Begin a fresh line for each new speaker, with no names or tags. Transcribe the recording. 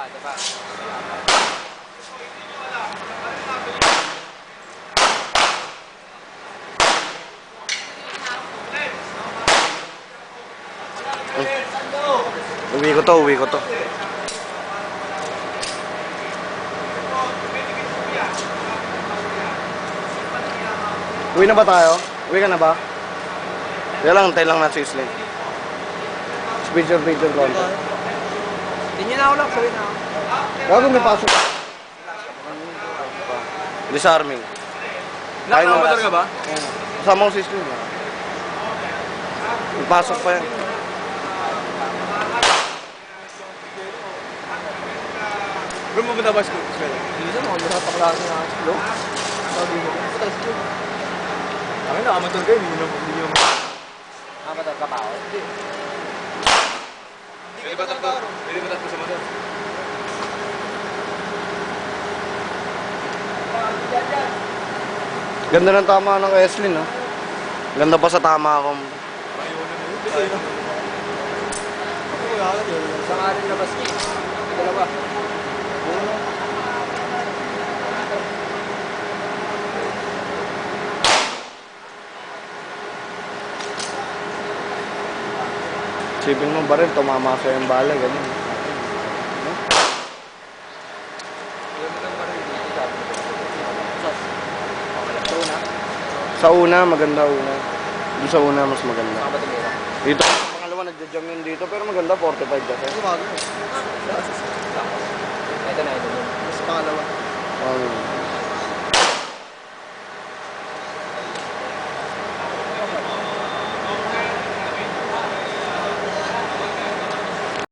Diba?
Uwi ko to. Uwi na ba tayo? Uwi ka na ba? Yan lang, antay lang na si Islin. Picture konti.
Tingin na ako lang, sorry na ako.
Gago may pasok. Disarming.
Nakamotor ka ba?
Kasama ko si Islin. May pasok pa yan.
Bro, mapunta ba school? Hindi na, mga nakapaklase na school. Sabi mo, mapunta school. Akin na, amateur kayo, hindi nyo. Amateur ka pa ako? Hindi. Pwede ba takbo sa motor?
Ganda ng tama ng Eslin, no? Ganda pa sa tama ako.
Sa nga rin labas niya. Dalawa.
Sipin mo ba rin, tumama sa yung bala, ganun. Sa una, maganda una. Doon sa una, mas maganda. Dito, pangalawa, nagja-jam yun dito, pero maganda, 45 kasi.
Ito na, ito. Mas pangalawa.